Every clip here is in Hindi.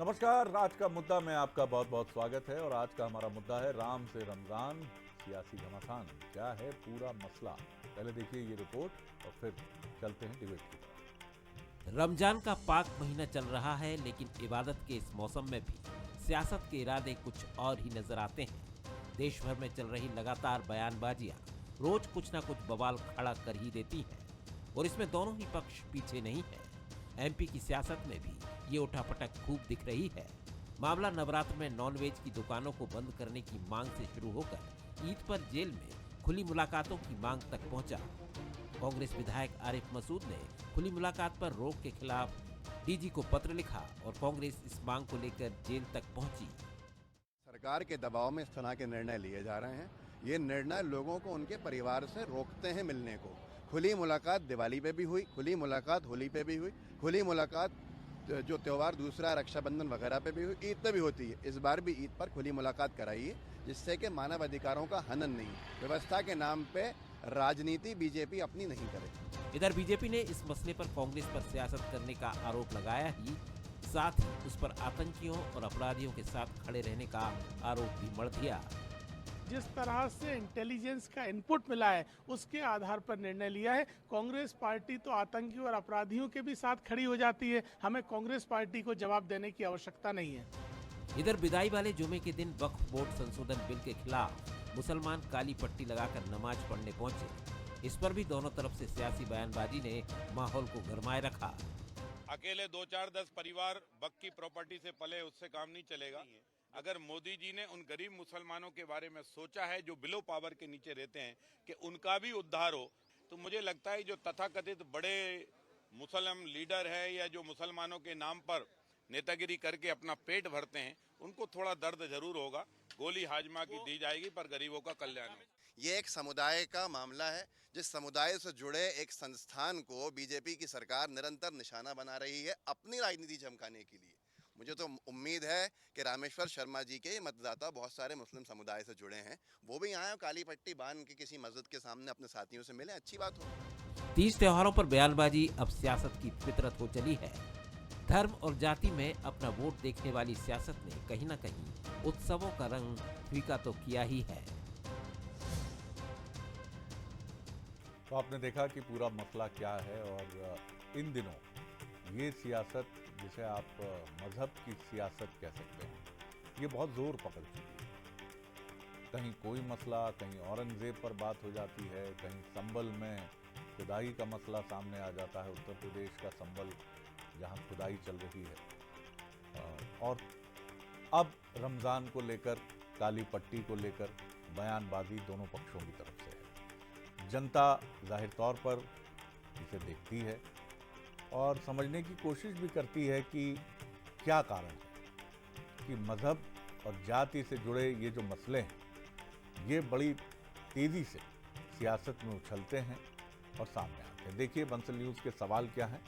नमस्कार। आज का मुद्दा में आपका बहुत बहुत स्वागत है और आज का हमारा मुद्दा है राम से रमजान, सियासी घमासान। क्या है पूरा मसला? पहले देखिए ये रिपोर्ट और फिर चलते हैं डिबेट की तरफ। रमजान का पाक महीना चल रहा है, लेकिन इबादत के इस मौसम में भी सियासत के इरादे कुछ और ही नजर आते हैं। देश भर में चल रही लगातार बयानबाजियां रोज कुछ ना कुछ बवाल खड़ा कर ही देती हैं और इसमें दोनों ही पक्ष पीछे नहीं है। एमपी की सियासत में भी ये उठापटक खूब दिख रही है। मामला नवरात्र में नॉनवेज की दुकानों को बंद करने की मांग से शुरू होकर ईद पर जेल में खुली मुलाकातों की मांग तक पहुंचा। कांग्रेस विधायक आरिफ मसूद ने खुली मुलाकात पर रोक के खिलाफ डीजी को पत्र लिखा और कांग्रेस इस मांग को लेकर जेल तक पहुंची। सरकार के दबाव में इस तरह के निर्णय लिए जा रहे हैं। ये निर्णय लोगों को उनके परिवार से रोकते हैं मिलने को। खुली मुलाकात दिवाली पे भी हुई, खुली मुलाकात होली पे भी हुई, खुली मुलाकात जो त्यौहार दूसरा रक्षाबंधन वगैरह पे भी हुई, ईद पे भी होती है। इस बार भी ईद पर खुली मुलाकात कराइए, जिससे कि मानव अधिकारों का हनन नहीं, व्यवस्था के नाम पे राजनीति बीजेपी अपनी नहीं करे। इधर बीजेपी ने इस मसले पर कांग्रेस पर सियासत करने का आरोप लगाया ही साथ ही उस पर आतंकियों और अपराधियों के साथ खड़े रहने का आरोप भी मढ़ दिया। जिस तरह से इंटेलिजेंस का इनपुट मिला है उसके आधार पर निर्णय लिया है। कांग्रेस पार्टी तो आतंकियों और अपराधियों के भी साथ खड़ी हो जाती है, हमें कांग्रेस पार्टी को जवाब देने की आवश्यकता नहीं है। इधर विदाई वाले जुमे के दिन वक्फ बोर्ड संशोधन बिल के खिलाफ मुसलमान काली पट्टी लगाकर नमाज पढ़ने पहुंचे। इस पर भी दोनों तरफ से सियासी बयानबाजी ने माहौल को गरमाए रखा। अकेले 2-4-10 परिवार वक्फ की प्रॉपर्टी से पले उससे काम नहीं चलेगा। अगर मोदी जी ने उन गरीब मुसलमानों के बारे में सोचा है जो बिलो पावर के नीचे रहते हैं कि उनका भी उद्धार हो, तो मुझे लगता है जो तथाकथित बड़े मुसलमान लीडर है या जो मुसलमानों के नाम पर नेतागिरी करके अपना पेट भरते हैं, उनको थोड़ा दर्द जरूर होगा। गोली हाजमा की दी जाएगी पर गरीबों का कल्याण हो। ये एक समुदाय का मामला है। जिस समुदाय से जुड़े एक संस्थान को बीजेपी की सरकार निरंतर निशाना बना रही है अपनी राजनीति चमकाने के लिए। मुझे तो उम्मीद है कि रामेश्वर शर्मा जी के मतदाता बहुत सारे मुस्लिम समुदाय से जुड़े हैं, वो भी यहाँ काली पट्टी बांध के किसी मस्जिद के सामने अपने साथियों से मिले, अच्छी बात हो। तीज त्योहारों पर बयानबाजी अब सियासत की फितरत हो चली है। धर्म और जाति में अपना वोट देखने वाली सियासत ने कहीं न कहीं उत्सवों का रंग फीका तो किया ही है। तो आपने देखा कि पूरा मसला क्या है और इन दिनों ये सियासत, जिसे आप मजहब की सियासत कह सकते हैं, ये बहुत जोर पकड़ चुकी है। कहीं कोई मसला, कहीं औरंगजेब पर बात हो जाती है, कहीं संबल में खुदाई का मसला सामने आ जाता है। उत्तर प्रदेश का संबल जहाँ खुदाई चल रही है, और अब रमज़ान को लेकर, काली पट्टी को लेकर बयानबाजी दोनों पक्षों की तरफ से है। जनता जाहिर तौर पर इसे देखती है और समझने की कोशिश भी करती है कि क्या कारण है कि मज़हब और जाति से जुड़े ये जो मसले हैं, ये बड़ी तेज़ी से सियासत में उछलते हैं और सामने आते हैं। देखिए बंसल न्यूज़ के सवाल क्या हैं।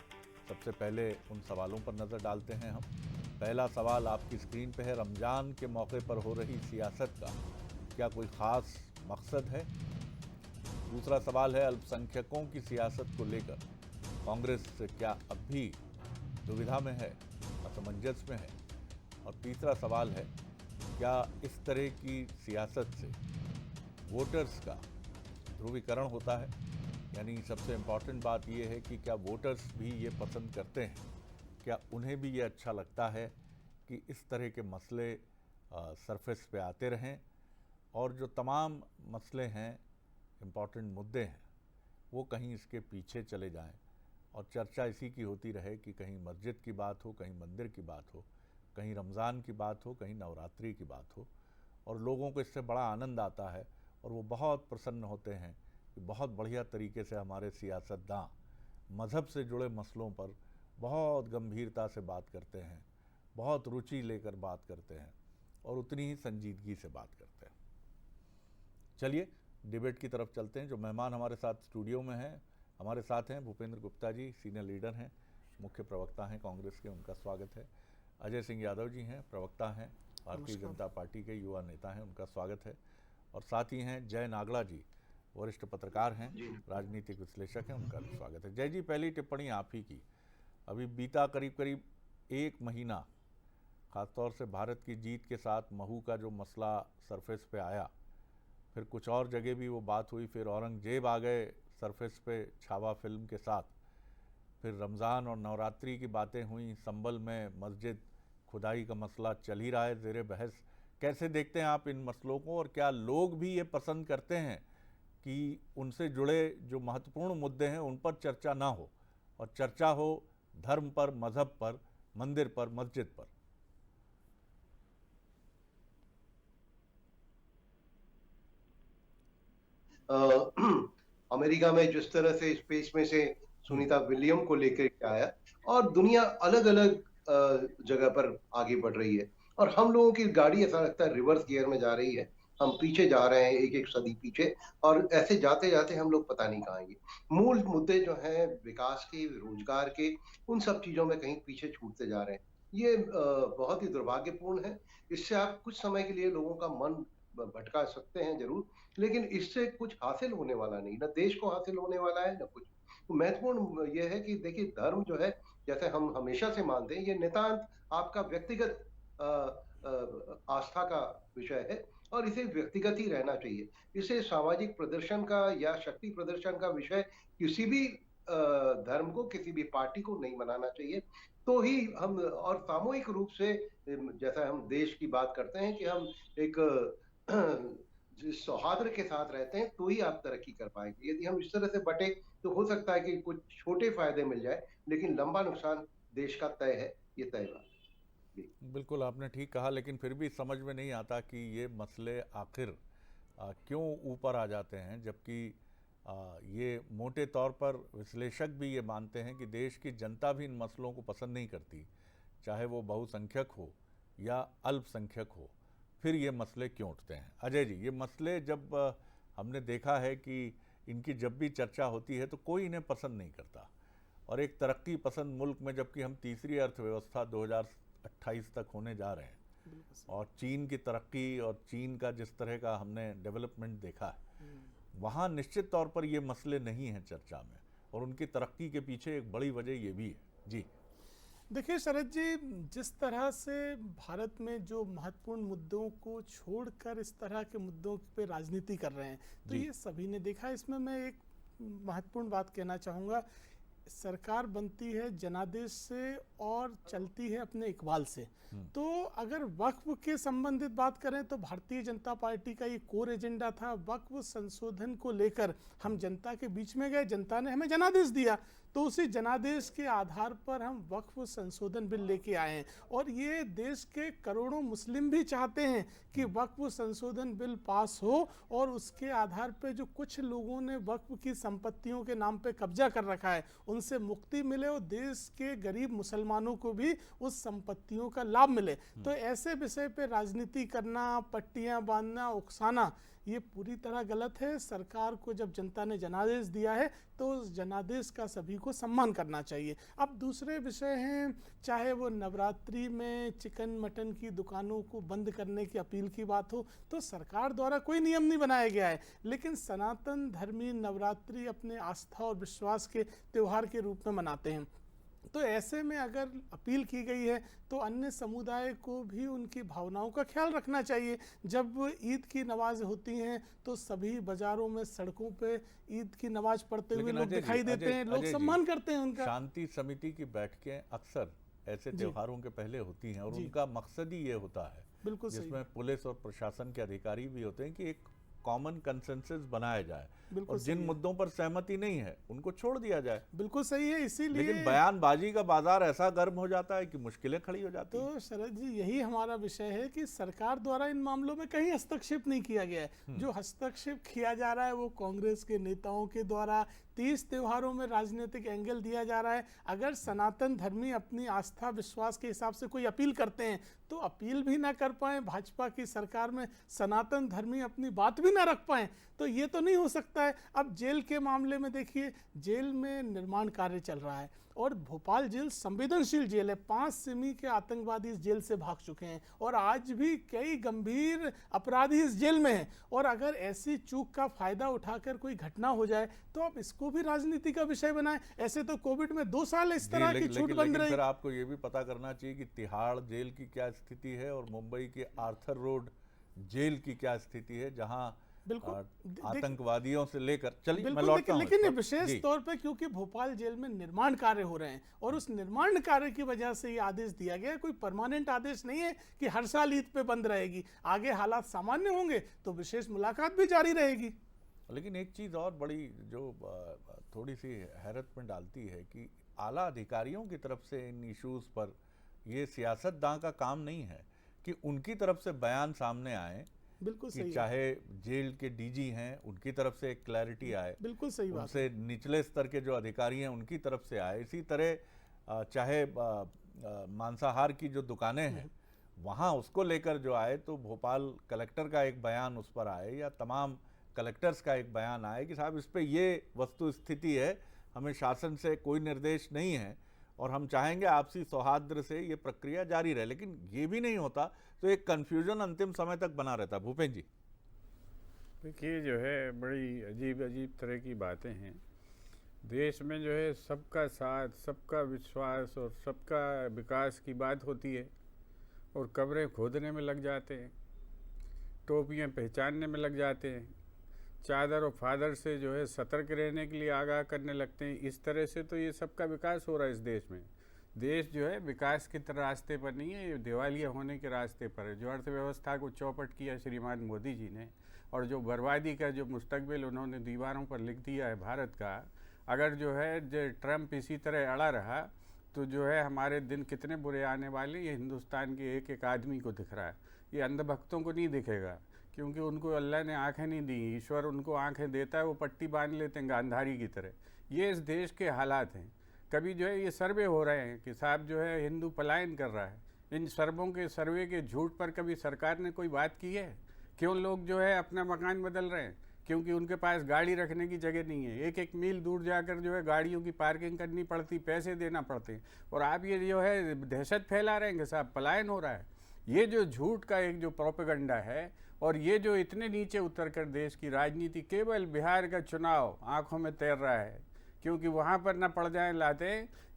सबसे पहले उन सवालों पर नज़र डालते हैं हम। पहला सवाल आपकी स्क्रीन पे है। रमज़ान के मौके पर हो रही सियासत का क्या कोई ख़ास मकसद है? दूसरा सवाल है, अल्पसंख्यकों की सियासत को लेकर कांग्रेस क्या अब भी दुविधा में है, असमंजस में है? और तीसरा सवाल है, क्या इस तरह की सियासत से वोटर्स का ध्रुवीकरण होता है? यानी सबसे इम्पॉर्टेंट बात यह है कि क्या वोटर्स भी ये पसंद करते हैं, क्या उन्हें भी ये अच्छा लगता है कि इस तरह के मसले सरफेस पे आते रहें और जो तमाम मसले हैं, इम्पॉर्टेंट मुद्दे हैं, वो कहीं इसके पीछे चले जाएं और चर्चा इसी की होती रहे कि कहीं मस्जिद की बात हो, कहीं मंदिर की बात हो, कहीं रमज़ान की बात हो, कहीं नवरात्रि की बात हो, और लोगों को इससे बड़ा आनंद आता है और वो बहुत प्रसन्न होते हैं कि बहुत बढ़िया तरीके से हमारे सियासतदान मज़हब से जुड़े मसलों पर बहुत गंभीरता से बात करते हैं, बहुत रुचि लेकर बात करते हैं और उतनी ही संजीदगी से बात करते हैं। चलिए डिबेट की तरफ चलते हैं। जो मेहमान हमारे साथ स्टूडियो में हैं, हमारे साथ हैं भूपेंद्र गुप्ता जी, सीनियर लीडर हैं, मुख्य प्रवक्ता हैं कांग्रेस के, उनका स्वागत है। अजय सिंह यादव जी हैं, प्रवक्ता हैं, भारतीय जनता पार्टी के युवा नेता हैं, उनका स्वागत है। और साथ ही हैं जय नागड़ा जी, वरिष्ठ पत्रकार हैं, राजनीतिक विश्लेषक हैं, उनका भी स्वागत है। जय जी, पहली टिप्पणी आप ही की। अभी बीता करीब करीब एक महीना ख़ासतौर से भारत की जीत के साथ महू का जो मसला सरफेस पे आया, फिर कुछ और जगह भी वो बात हुई, फिर औरंगजेब आ गए सरफेस पे छावा फिल्म के साथ, फिर रमज़ान और नवरात्रि की बातें हुई, संभल में मस्जिद खुदाई का मसला चल ही रहा है ज़ेरे बहस। कैसे देखते हैं आप इन मसलों को, और क्या लोग भी ये पसंद करते हैं कि उनसे जुड़े जो महत्वपूर्ण मुद्दे हैं उन पर चर्चा ना हो और चर्चा हो धर्म पर, मजहब पर, मंदिर पर, मस्जिद पर? अमेरिका में जिस तरह से स्पेस में से सुनीता विलियम को लेकर के आया, और दुनिया अलग अलग जगह पर आगे बढ़ रही है, और हम लोगों की गाड़ी ऐसा लगता है रिवर्स गियर में जा रही है। हम पीछे जा रहे हैं, एक एक सदी पीछे, और ऐसे जाते जाते हम लोग पता नहीं कहाँ आएंगे। मूल मुद्दे जो हैं विकास के, रोजगार के, उन सब चीजों में कहीं पीछे छूटते जा रहे हैं। ये बहुत ही दुर्भाग्यपूर्ण है। इससे आप कुछ समय के लिए लोगों का मन भटका सकते हैं जरूर, लेकिन इससे कुछ हासिल होने वाला नहीं, ना देश को हासिल होने वाला है, ना कुछ। तो महत्वपूर्ण यह है कि देखिए, धर्म जो है, जैसे हम हमेशा से मानते हैं, ये नितांत आपका व्यक्तिगत आस्था का विषय है, और इसे व्यक्तिगत ही रहना चाहिए। इसे सामाजिक प्रदर्शन का या शक्ति प्रदर्शन का विषय किसी भी धर्म को, किसी भी पार्टी को नहीं बनाना चाहिए। तो ही हम, और सामूहिक रूप से, जैसा हम देश की बात करते हैं कि हम एक जिस सौहार्द के साथ रहते हैं, तो ही आप तरक्की कर पाएंगे। यदि हम इस तरह से बटे, तो हो सकता है कि कुछ छोटे फायदे मिल जाए, लेकिन लंबा नुकसान देश का तय है, ये तय बात। बिल्कुल आपने ठीक कहा, लेकिन फिर भी समझ में नहीं आता कि ये मसले आखिर क्यों ऊपर आ जाते हैं, जबकि ये मोटे तौर पर विश्लेषक भी ये मानते हैं कि देश की जनता भी इन मसलों को पसंद नहीं करती, चाहे वो बहुसंख्यक हो या अल्पसंख्यक हो। फिर ये मसले क्यों उठते हैं? अजय जी, ये मसले जब हमने देखा है कि इनकी जब भी चर्चा होती है तो कोई इन्हें पसंद नहीं करता, और एक तरक्की पसंद मुल्क में जबकि हम तीसरी अर्थव्यवस्था 2028 तक होने जा रहे हैं, और चीन की तरक्की और चीन का जिस तरह का हमने डेवलपमेंट देखा है, वहाँ निश्चित तौर पर ये मसले नहीं हैं चर्चा में, और उनकी तरक्की के पीछे एक बड़ी वजह ये भी है। जी देखिए शरद जी, जिस तरह से भारत में जो महत्वपूर्ण मुद्दों को छोड़कर इस तरह के मुद्दों पे राजनीति कर रहे हैं, तो ये सभी ने देखा। इसमें मैं एक महत्वपूर्ण बात कहना चाहूँगा, सरकार बनती है जनादेश से और चलती है अपने इकबाल से। तो अगर वक्फ के संबंधित बात करें तो भारतीय जनता पार्टी का ये कोर एजेंडा था, वक्फ संशोधन को लेकर हम जनता के बीच में गए, जनता ने हमें जनादेश दिया, तो उसी जनादेश के आधार पर हम वक्फ संशोधन बिल लेके आए हैं। और ये देश के करोड़ों मुस्लिम भी चाहते हैं कि वक्फ संशोधन बिल पास हो, और उसके आधार पे जो कुछ लोगों ने वक्फ की संपत्तियों के नाम पे कब्जा कर रखा है, उनसे मुक्ति मिले, और देश के गरीब मुसलमानों को भी उस संपत्तियों का लाभ मिले। तो ऐसे विषय पे राजनीति करना, पट्टियां बांधना, उकसाना, ये पूरी तरह गलत है। सरकार को जब जनता ने जनादेश दिया है तो उस जनादेश का सभी को सम्मान करना चाहिए। अब दूसरे विषय हैं, चाहे वो नवरात्रि में चिकन मटन की दुकानों को बंद करने की अपील की बात हो, तो सरकार द्वारा कोई नियम नहीं बनाया गया है, लेकिन सनातन धर्मी नवरात्रि अपने आस्था और विश्वास के त्यौहार के रूप में मनाते हैं। तो ऐसे में अगर अपील की गई है तो अन्य समुदाय को भी उनकी भावनाओं का ख्याल रखना चाहिए। जब ईद की नमाज होती हैं तो सभी बाजारों में, सड़कों पे ईद की नमाज पढ़ते हुए लोग दिखाई देते हैं, लोग सम्मान करते हैं उनका। शांति समिति की बैठकें अक्सर ऐसे त्योहारों के पहले होती हैं, और उनका मकसद ही ये होता है, बिल्कुल जिसमें पुलिस और प्रशासन के अधिकारी भी होते हैं, कि एक कॉमन कंसेंसस बनाया जाए, और जिन मुद्दों पर सहमति नहीं है उनको छोड़ दिया जाए। बिल्कुल सही है। इसीलिए लेकिन बयानबाजी का बाजार ऐसा गर्म हो जाता है कि मुश्किलें खड़ी हो जाती हैं। तो शरद जी, यही हमारा विषय है कि सरकार द्वारा इन मामलों में कहीं हस्तक्षेप नहीं किया गया है। जो हस्तक्षेप किया जा रहा है वो कांग्रेस के नेताओं के द्वारा 30 त्योहारों में राजनीतिक एंगल दिया जा रहा है। अगर सनातन धर्मी अपनी आस्था विश्वास के हिसाब से कोई अपील करते हैं तो अपील भी ना कर पाए, भाजपा की सरकार में सनातन धर्मी अपनी बात भी ना रख पाए, तो ये तो नहीं हो सकता है। अब जेल के मामले में देखिए, जेल में निर्माण कार्य चल रहा है और भोपाल जेल संवेदनशील जेल है। 5 सिमी के आतंकवादी इस जेल से भाग चुके हैं और आज भी कई गंभीर अपराधी इस जेल में हैं। और अगर ऐसी चूक का फायदा उठाकर कोई घटना हो जाए तो आप इसको भी राजनीति का विषय बनाएं। ऐसे तो कोविड में 2 साल इस तरह की छूट बंद रही। फिर आपको ये भी पता करना चाहिए कि तिहाड़ जेल की क्या स्थिति है और मुंबई के आर्थर रोड जेल की क्या स्थिति है, जहां आतंकवादियों से लेकर चलिए मैं लौटता हूं। लेकिन विशेष तौर पे क्योंकि भोपाल जेल में निर्माण कार्य हो रहे हैं और उस निर्माण कार्य की वजह से ये आदेश दिया गया। कोई परमानेंट आदेश नहीं है कि हर साल ईद पे बंद रहेगी। आगे हालात सामान्य होंगे तो विशेष मुलाकात भी जारी रहेगी। लेकिन एक चीज और बड़ी जो थोड़ी सी हैरत में डालती है कि आला अधिकारियों की तरफ से इन इश्यूज पर ये सियासतदान का काम नहीं है कि उनकी तरफ से बयान सामने आए। बिल्कुल कि सही चाहे जेल के डीजी हैं उनकी तरफ से एक क्लैरिटी आए, बिल्कुल सही बात, उनसे निचले स्तर के जो अधिकारी हैं उनकी तरफ से आए। इसी तरह चाहे मांसाहार की जो दुकानें हैं वहाँ उसको लेकर जो आए तो भोपाल कलेक्टर का एक बयान उस पर आए या तमाम कलेक्टर्स का एक बयान आए कि साहब इस पे ये वस्तु स्थिति है, हमें शासन से कोई निर्देश नहीं है और हम चाहेंगे आपसी सौहार्द से ये प्रक्रिया जारी रहे। लेकिन ये भी नहीं होता तो एक कन्फ्यूजन अंतिम समय तक बना रहता। भूपेंद्र जी देखिए, जो है बड़ी अजीब अजीब तरह की बातें हैं। देश में जो है सबका साथ, सबका विश्वास और सबका विकास की बात होती है और कब्रें खोदने में लग जाते हैं, टोपियाँ पहचानने में लग जाते हैं, चादर और फादर से जो है सतर्क रहने के लिए आगाह करने लगते हैं। इस तरह से तो ये सबका विकास हो रहा है इस देश में। देश जो है विकास के रास्ते पर नहीं है, ये दिवालिया होने के रास्ते पर है। जो अर्थव्यवस्था को चौपट किया श्रीमान मोदी जी ने और जो बर्बादी का जो मुस्तकबिल उन्होंने दीवारों पर लिख दिया है भारत का, अगर जो है जो ट्रम्प इसी तरह अड़ा रहा तो जो है हमारे दिन कितने बुरे आने वाले ये हिंदुस्तान के एक एक आदमी को दिख रहा है। ये अंधभक्तों को नहीं दिखेगा क्योंकि उनको अल्लाह ने आंखें नहीं दी, ईश्वर उनको आंखें देता है, वो पट्टी बांध लेते हैं गांधारी की तरह। ये इस देश के हालात हैं। कभी जो है ये सर्वे हो रहे हैं कि साहब जो है हिंदू पलायन कर रहा है। इन सर्वों के सर्वे के झूठ पर कभी सरकार ने कोई बात की है? क्यों लोग जो है अपना मकान बदल रहे हैं? क्योंकि उनके पास गाड़ी रखने की जगह नहीं है। एक एक मील दूर जाकर जो है गाड़ियों की पार्किंग करनी पड़ती, पैसे देना पड़ते। और आप ये जो है दहशत फैला रहे हैं कि साहब पलायन हो रहा है। ये जो झूठ का एक जो प्रोपेगेंडा है और ये जो इतने नीचे उतर कर देश की राजनीति, केवल बिहार का चुनाव आंखों में तैर रहा है क्योंकि वहाँ पर ना पड़ जाएं लाते।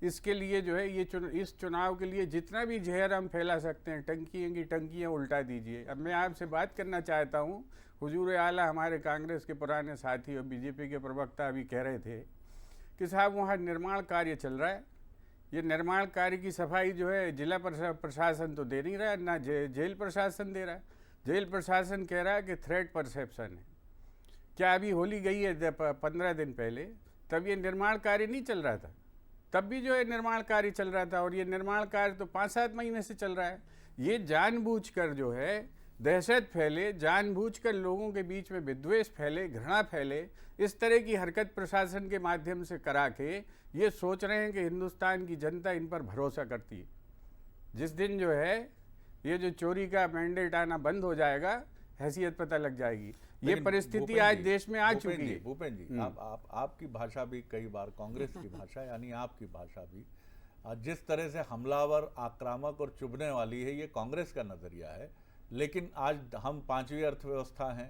इसके लिए जो है ये इस चुनाव के लिए जितना भी जहर हम फैला सकते हैं, टंकियों की टंकियाँ उल्टा दीजिए। अब मैं आपसे बात करना चाहता हूँ, हुजूर आला हमारे कांग्रेस के पुराने साथी और बीजेपी के प्रवक्ता अभी कह रहे थे कि साहब वहाँ निर्माण कार्य चल रहा है। ये निर्माण कार्य की सफाई जो है जिला प्रशासन तो दे नहीं रहा है, ना जेल प्रशासन दे रहा है। जेल प्रशासन कह रहा है कि थ्रेट परसेप्शन है। क्या अभी होली गई है 15 दिन पहले, तब ये निर्माण कार्य नहीं चल रहा था? तब भी जो है निर्माण कार्य चल रहा था और ये निर्माण कार्य तो 5-7 महीने से चल रहा है। ये जानबूझकर जो है दहशत फैले, जानबूझकर लोगों के बीच में विद्वेष फैले, घृणा फैले, इस तरह की हरकत प्रशासन के माध्यम से करा के ये सोच रहे हैं कि हिंदुस्तान की जनता इन पर भरोसा करती है। जिस दिन जो है ये जो चोरी का मैंडेट आना बंद हो जाएगा, हैसियत पता लग जाएगी। ये परिस्थिति आज देश में आ चुकी है। भूपेंद्र जी, आपकी भाषा भी कई बार कांग्रेस की भाषा यानी आपकी भाषा भी जिस तरह से हमलावर, आक्रामक और चुभने वाली है, ये कांग्रेस का नजरिया है। लेकिन आज हम 5वीं अर्थव्यवस्था हैं,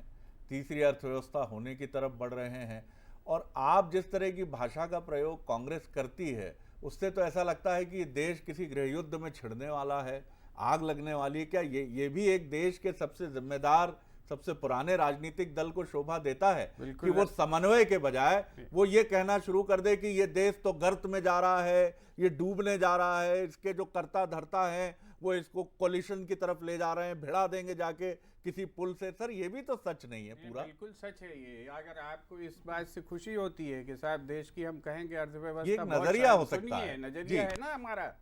3री अर्थव्यवस्था होने की तरफ बढ़ रहे हैं और आप जिस तरह की भाषा का प्रयोग कांग्रेस करती है उससे तो ऐसा लगता है कि ये देश किसी गृह युद्ध में छिड़ने वाला है, आग लगने वाली है। क्या ये भी एक देश के सबसे जिम्मेदार, सबसे पुराने राजनीतिक दल को शोभा देता है कि वो समन्वय के बजाय वो ये कहना शुरू कर दे कि ये देश तो गर्त में जा रहा है, ये डूबने जा रहा है, इसके जो कर्ता धर्ता हैं वो इसको कोलिशन की तरफ ले जा रहे हैं, भिड़ा देंगे जाके किसी पुल से। सर ये भी तो सच नहीं है पूरा। बिल्कुल सच है ये। अगर आपको इस बात से खुशी होती है कि साहब देश की हम कहेंगे अर्थव्यवस्था, ये नजरिया हो सकता है, नजरिया है ना हमारा।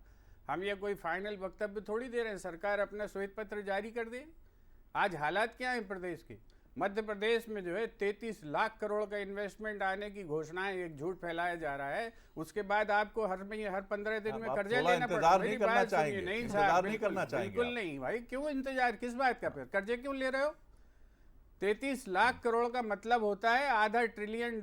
हम ये कोई फाइनल वक्तव्य थोड़ी दे रहे हैं। सरकार अपना श्वेत पत्र जारी कर दे। आज हालात क्या है प्रदेश के? मध्य प्रदेश में जो है 33 लाख करोड़ का इन्वेस्टमेंट आने की घोषणाएं, एक झूठ फैलाया जा रहा है। उसके बाद आपको हर 15 दिन में कर्जा लेना पड़ता है। नहीं करना चाहेंगे? नहीं साहब, बिल्कुल नहीं भाई। क्यों इंतजार, किस बात का? फिर कर्जे क्यों ले रहे हो? 33 लाख करोड़ का मतलब होता है $0.5 ट्रिलियन।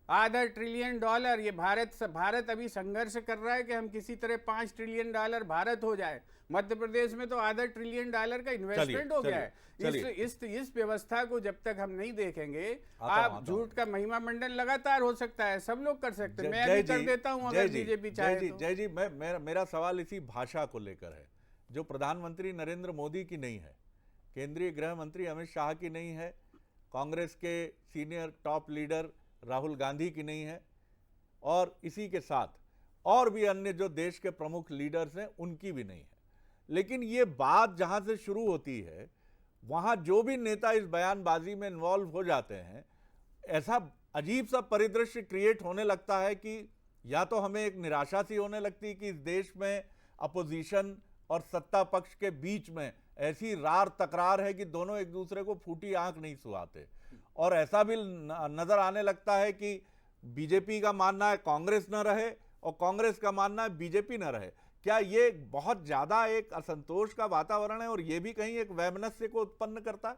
$0.5 ट्रिलियन, ये भारत अभी संघर्ष कर रहा है कि हम किसी तरह $5 ट्रिलियन भारत हो जाए। मध्य प्रदेश में तो $0.5 ट्रिलियन का इन्वेस्टमेंट हो गया है। इस व्यवस्था को जब तक हम नहीं देखेंगे, आप झूठ का महिमा मंडन लगातार हो सकता है, सब लोग कर सकते हैं, मैं भी कर देता हूं अगर बीजेपी चाहे तो। जय जी, मेरा सवाल इसी भाषा को लेकर है, जो प्रधानमंत्री नरेंद्र मोदी की नहीं है, केंद्रीय गृह मंत्री अमित शाह की नहीं है, कांग्रेस के senior top leader Rahul Gandhi की नहीं है, और इसी के साथ और भी अन्य जो देश के प्रमुख लीडर्स हैं उनकी भी नहीं है। लेकिन ये बात जहां से शुरू होती है, वहां जो भी नेता इस बयानबाजी में इन्वॉल्व हो जाते हैं, ऐसा अजीब सा परिदृश्य क्रिएट होने लगता है कि या तो हमें एक निराशा सी होने लगती है कि इस देश में अपोजिशन और सत्ता पक्ष के बीच में ऐसी रार तकरार है कि दोनों एक दूसरे को फूटी आंख नहीं सुहाते, और ऐसा भी नजर आने लगता है कि बीजेपी का मानना है कांग्रेस न रहे और कांग्रेस का मानना है बीजेपी न रहे। क्या ये बहुत ज्यादा एक असंतोष का वातावरण है और ये भी कहीं एक वैमनस्य को उत्पन्न करता है?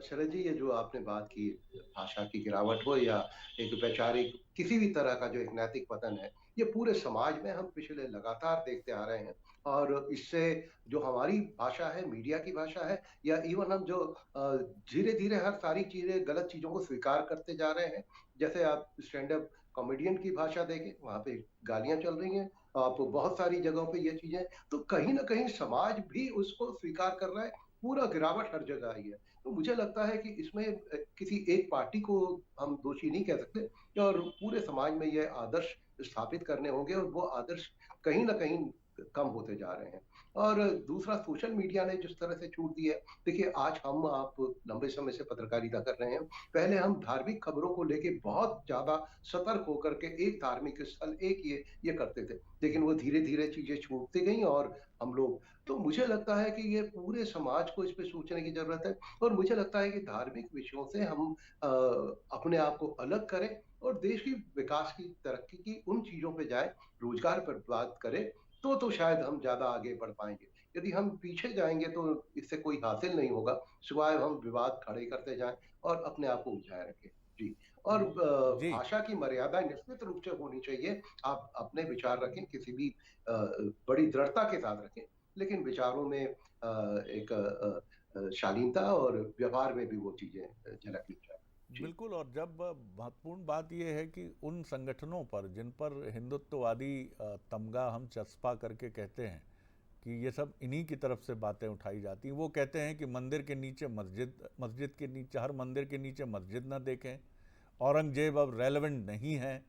शरद जी, ये जो आपने बात की, भाषा की गिरावट हो या एक वैचारिक किसी भी तरह का जो एक नैतिक पतन है, ये पूरे समाज में हम पिछले लगातार देखते आ रहे हैं। और इससे जो हमारी भाषा है, मीडिया की भाषा है, या इवन हम जो धीरे धीरे हर सारी चीजें, गलत चीजों को स्वीकार करते जा रहे हैं। जैसे आप स्टैंड अप कॉमेडियन की भाषा देखें, वहां पे गालियां चल रही हैं, आप बहुत सारी जगहों पे ये चीजें, तो कहीं ना कहीं समाज भी उसको स्वीकार कर रहा है, पूरा गिरावट हर जगह आई है। तो मुझे लगता है कि इसमें किसी एक पार्टी को हम दोषी नहीं कह सकते, और पूरे समाज में ये आदर्श स्थापित करने होंगे, और वो आदर्श कहीं ना कहीं कम होते जा रहे हैं। और दूसरा, सोशल मीडिया ने जिस तरह से छूट दी है, देखिए आज हम आप लंबे समय से पत्रकारिता कर रहे हैं, पहले हम धार्मिक खबरों को लेके बहुत ज्यादा सतर्क होकर के एक धार्मिक स्थल, एक ये करते थे, लेकिन वो धीरे धीरे चीजें छूटती गई, और हम लोग, तो मुझे लगता है कि ये पूरे समाज को इस पे सोचने की जरूरत है। और मुझे लगता है कि धार्मिक विषयों से हम अपने आप को अलग करें, और देश की विकास की, तरक्की की उन चीजों पे जाए, रोजगार पर बात करें, तो शायद हम ज्यादा आगे बढ़ पाएंगे। यदि हम पीछे जाएंगे तो इससे कोई हासिल नहीं होगा, सिवाय हम विवाद खड़े करते जाएं और अपने आप को उलझाए रखें। जी। और जी। भाषा की मर्यादा निश्चित रूप से होनी चाहिए। आप अपने विचार रखें, किसी भी बड़ी दृढ़ता के साथ रखें, लेकिन विचारों में एक शालीनता और व्यवहार में भी वो चीजें झलकनी चाहिए। बिल्कुल। और जब महत्वपूर्ण बात यह है कि उन संगठनों पर जिन पर हिंदुत्ववादी तमगा हम चस्पा करके कहते हैं कि ये सब इन्हीं की तरफ से बातें उठाई जाती हैं, वो कहते हैं कि मंदिर के नीचे मस्जिद, मस्जिद के नीचे, हर मंदिर के नीचे मस्जिद न देखें, औरंगजेब अब रेलेवेंट नहीं है।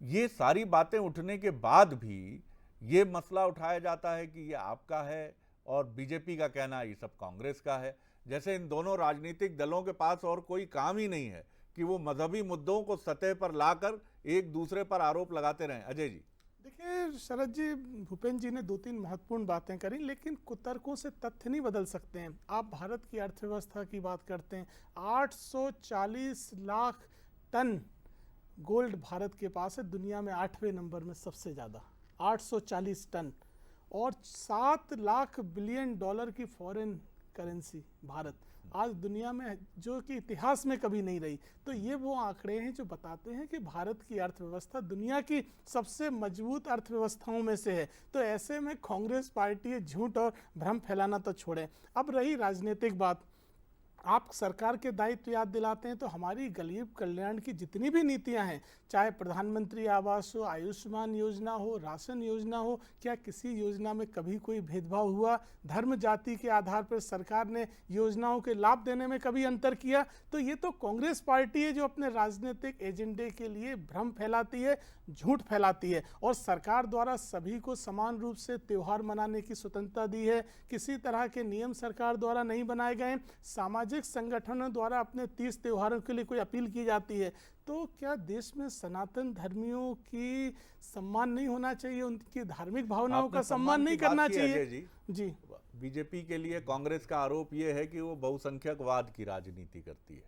ये सारी बातें उठने के बाद भी ये मसला उठाया जाता है कि ये आपका है और बीजेपी का कहना है ये सब कांग्रेस का है, जैसे इन दोनों राजनीतिक दलों के पास और कोई काम ही नहीं है कि वो मजहबी मुद्दों को सतह पर लाकर एक दूसरे पर आरोप लगाते रहें। अजय जी। देखिए शरद जी, भूपेंद्र जी ने 2-3 महत्वपूर्ण बातें करी, लेकिन कुतर्कों से तथ्य नहीं बदल सकते हैं। आप भारत की अर्थव्यवस्था की बात करते हैं, 840 लाख टन गोल्ड भारत के पास है, दुनिया में 8वें नंबर में सबसे ज़्यादा, 840 टन, और 7 लाख बिलियन डॉलर की फॉरेन करेंसी भारत आज दुनिया में, जो कि इतिहास में कभी नहीं रही। तो ये वो आंकड़े हैं जो बताते हैं कि भारत की अर्थव्यवस्था दुनिया की सबसे मजबूत अर्थव्यवस्थाओं में से है। तो ऐसे में कांग्रेस पार्टी झूठ और भ्रम फैलाना तो छोड़ें। अब रही राजनीतिक बात, आप सरकार के दायित्व याद दिलाते हैं तो हमारी गरीब कल्याण की जितनी भी नीतियां हैं, चाहे प्रधानमंत्री आवास हो, आयुष्मान योजना हो, राशन योजना हो, क्या किसी योजना में कभी कोई भेदभाव हुआ? धर्म जाति के आधार पर सरकार ने योजनाओं के लाभ देने में कभी अंतर किया? तो ये तो कांग्रेस पार्टी है जो अपने राजनीतिक एजेंडे के लिए भ्रम फैलाती है, झूठ फैलाती है। और सरकार द्वारा सभी को समान रूप से त्यौहार मनाने की स्वतंत्रता दी है, किसी तरह के नियम सरकार द्वारा नहीं बनाए गए। सामाजिक संगठनों द्वारा अपने 30 त्योहारों के लिए कोई अपील की जाती है। तो क्या देश में सनातन धर्मियों की सम्मान नहीं होना चाहिए, उनकी धार्मिक भावनाओं का सम्मान नहीं करना चाहिए? जी। बीजेपी के लिए कांग्रेस का आरोप यह है कि वो बहुसंख्यकवाद की राजनीति करती है,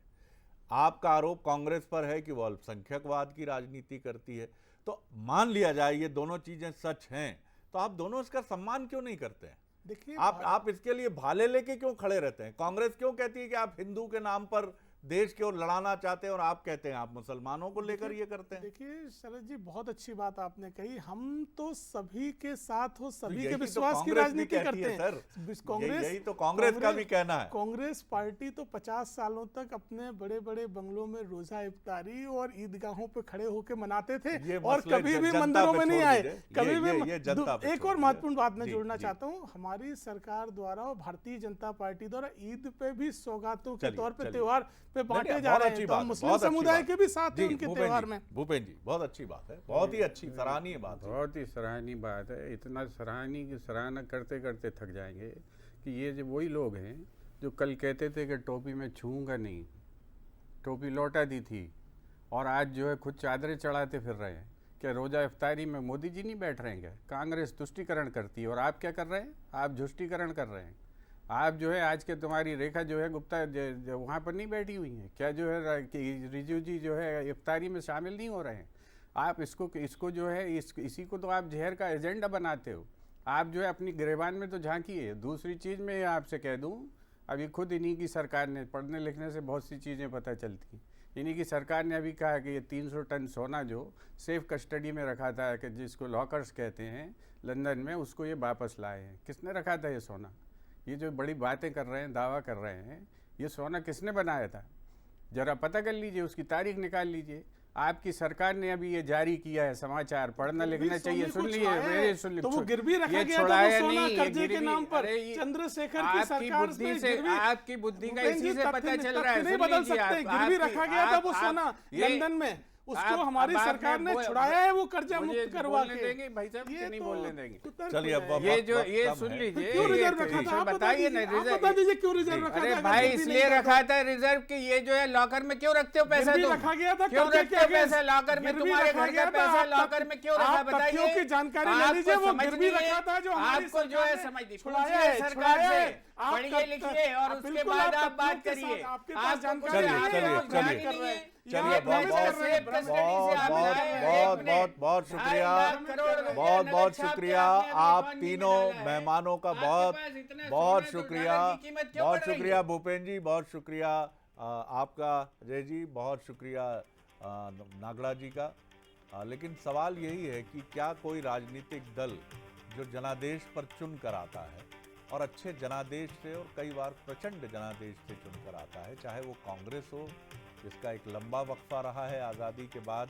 आपका आरोप कांग्रेस पर है कि वो अल्पसंख्यकवाद की राजनीति करती है। तो मान लिया जाए ये दोनों चीजें सच हैं, तो आप दोनों इसका सम्मान क्यों नहीं करते हैं? देखिए, आप इसके लिए भाले लेके क्यों खड़े रहते हैं? कांग्रेस क्यों कहती है कि आप हिंदू के नाम पर देश की ओर लड़ाना चाहते हैं और आप कहते हैं आप मुसलमानों को लेकर ये करते हैं। देखिए शरद जी, बहुत अच्छी बात आपने कही। हम तो सभी के साथ हो, सभी यही के तो विश्वास की कांग्रेस भी राजनीति कहती करते है, हैं सर। कांग्रेस, यही तो कांग्रेस का भी कहना है। कांग्रेस पार्टी तो 50 सालों तक अपने बड़े बड़े बंगलों में रोजा इफ्तारी और ईदगाहों पे खड़े होकर मनाते थे ये और मसले कभी भी जनता मंदिरों पे में नहीं छोड़ आए, दीजिए। कभी ये जनता पे एक छोड़ और दीजिए। महत्वपूर्ण बात मैं जी, जोड़ना जी। चाहता हूँ, हमारी सरकार द्वारा और भारतीय जनता पार्टी द्वारा ईद पे भी सौगातों के चलिए, तौर पे चलिए। त्योहार पे बांटे नहीं, जा बहुत रहे अच्छी हैं, तो बात हम है, मुस्लिम बहुत अच्छी समुदाय बात के है। भी साथ जी, हैं उनके भूपेन त्योहार जी, में। भूपेन जी, बहुत अच्छी बात है, बहुत ही अच्छी सराहनीय बात है। बहुत ही सराहनीय बात है। इतना सराहनीय की सराहना करते करते थक जाएंगे कि ये जो वही लोग हैं जो कल कहते थे कि टोपी में छूऊंगा नहीं, टोपी लौटा दी थी, और आज जो है खुद चादरें चढ़ाते फिर रहे हैं। क्या रोज़ा इफ्तारी में मोदी जी नहीं बैठ रहे हैं? क्या कांग्रेस तुष्टीकरण करती है और आप क्या कर रहे हैं? आप झुष्टीकरण कर रहे हैं। आप जो है आज के तुम्हारी रेखा जो है गुप्ता वहाँ पर नहीं बैठी हुई हैं क्या? जो है कि रिजू जी जो है इफ्तारी में शामिल नहीं हो रहे हैं? आप इसको जो है इसी को तो आप जहर का एजेंडा बनाते हो। आप जो है अपनी गिरेबान में तो झांकिए। दूसरी चीज़ मैं आपसे कह दूं, अभी खुद इन्हीं की सरकार ने, पढ़ने लिखने से बहुत सी चीज़ें पता चलती, इन्हीं की सरकार ने अभी कहा कि ये 300 टन सोना जो सेफ कस्टडी में रखा था, कि जिसको लॉकर्स कहते हैं लंदन में, उसको ये वापस लाए हैं। किसने रखा था ये सोना? ये जो बड़ी बातें कर रहे हैं, दावा कर रहे हैं, ये सोना किसने बनाया था? ज़रा पता कर लीजिए, उसकी तारीख निकाल लीजिए। आपकी सरकार ने अभी ये जारी किया है समाचार, पढ़ना लिखना चाहिए। सुन लीजिए, मेरे सुन लीजिए। तो वो गिरवी रखा ये गया था, वो छुड़ाया सोना नहीं, ये कर्जे के गिरवी। नाम पर अरे ये चंद्रशेखर की आपकी सरकार बुद्धि में से, गिरवी। आपकी बुद्धि का भूपेन इसी जी, से पता तथ्य चल रहा है। नहीं सुन बदल लीजिए सकते। आप, गिरवी आपकी- रखा गया था वो आप- सोना ये- लंदन में, उसको आप- हमारी अब आप सरकार ने वो- छुड़ाया है, वो कर्जा मुझे मुक्त करवा बोलने के। देंगे भाई साहब, ये कि नहीं तो बोलने देंगे? कुतर्क चलिए, हो अब जाएगा। ये जो वक्त ये कम सुन है। लीजिए, क्यों ये रिजर्व रखा था? आप बता बताइए दीजिए, ना। आप बता दीजिए क्यों रिजर्व रखा था? अरे अगर भाई गिरवी इसलिए नहीं था तो। रखा था रिजर्व कि ये जो है लॉकर में क्यों रखते हो पैसा? गिरवी तुम रखा गया था, क्यों कर्जे रखते के हो अगेंस्ट। पैसा लॉकर में? गिरवी तुम्हारे रखा घर गया का था, पैसा आप लॉकर में क्यों रखा? आप बताइए। तथ्यों की जानकारी ले आपको लीजिए, वो समझ गिरवी नहीं है। रखा था जो हमारी आपको जो है सरकार ने समझ नहीं, छुड़ाया पूछिए है, सरकार छुड़ाया से, है। आप पढ़िए लिखिए और उसके बिल्कुल बाद आप आप बात तथ्यों के करिए। साथ, आपके पास आपको जानकारी चलिए, नहीं है, चलिए, आप चलिए। कर रहे हैं। चलिए, यहाँ बहुत भ्रष्ट कर रहे हैं, बहुत भ्रष्ट बहुत शुक्रिया, बहुत बहुत शुक्रिया आप तीनों मेहमानों का, बहुत शुक्रिया, बहुत शुक्रिया भूपेन जी, बहुत शुक्रिया आपका जय जी, बहुत शुक्रिया नागड़ा जी का। लेकिन सवाल यही है कि क्या कोई राजनीतिक दल जो जनादेश पर चुन कर आता है और अच्छे जनादेश से और कई बार प्रचंड जनादेश से चुनकर आता है, चाहे वो कांग्रेस हो जिसका एक लंबा वक्फा रहा है आज़ादी के बाद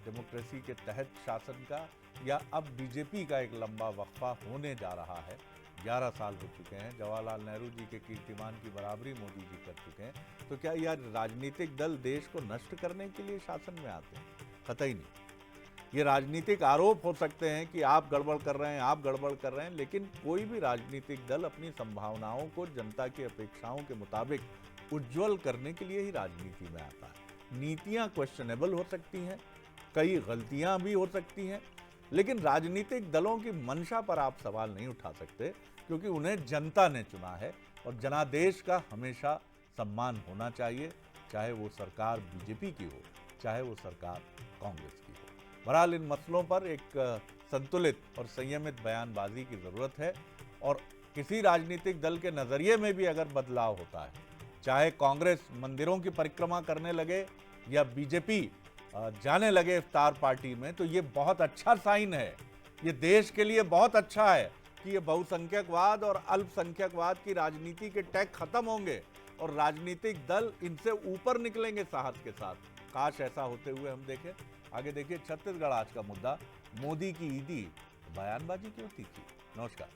डेमोक्रेसी के तहत शासन का, या अब बीजेपी का एक लंबा वक्फा होने जा रहा है। 11 साल हो चुके हैं, जवाहरलाल नेहरू जी के कीर्तिमान की बराबरी मोदी जी कर चुके हैं, तो क्या यह राजनीतिक दल देश को नष्ट करने के लिए शासन में आते हैं? कतई नहीं। ये राजनीतिक आरोप हो सकते हैं कि आप गड़बड़ कर रहे हैं, आप गड़बड़ कर रहे हैं, लेकिन कोई भी राजनीतिक दल अपनी संभावनाओं को जनता की अपेक्षाओं के मुताबिक उज्जवल करने के लिए ही राजनीति में आता है। नीतियां क्वेश्चनेबल हो सकती हैं, कई गलतियां भी हो सकती हैं, लेकिन राजनीतिक दलों की मंशा पर आप सवाल नहीं उठा सकते, क्योंकि उन्हें जनता ने चुना है और जनादेश का हमेशा सम्मान होना चाहिए, चाहे वो सरकार बीजेपी की हो, चाहे वो सरकार कांग्रेस की हो। बहरहाल इन मसलों पर एक संतुलित और संयमित बयानबाजी की ज़रूरत है, और किसी राजनीतिक दल के नज़रिए में भी अगर बदलाव होता है, चाहे कांग्रेस मंदिरों की परिक्रमा करने लगे या बीजेपी जाने लगे इफ्तार पार्टी में, तो ये बहुत अच्छा साइन है, ये देश के लिए बहुत अच्छा है कि ये बहुसंख्यकवाद और अल्पसंख्यकवाद की राजनीति के टैग खत्म होंगे और राजनीतिक दल इनसे ऊपर निकलेंगे साहस के साथ। काश ऐसा होते हुए हम देखें। आगे देखिए छत्तीसगढ़ आज का मुद्दा, मोदी की ईदी, बयानबाजी क्यों तीखी। नमस्कार।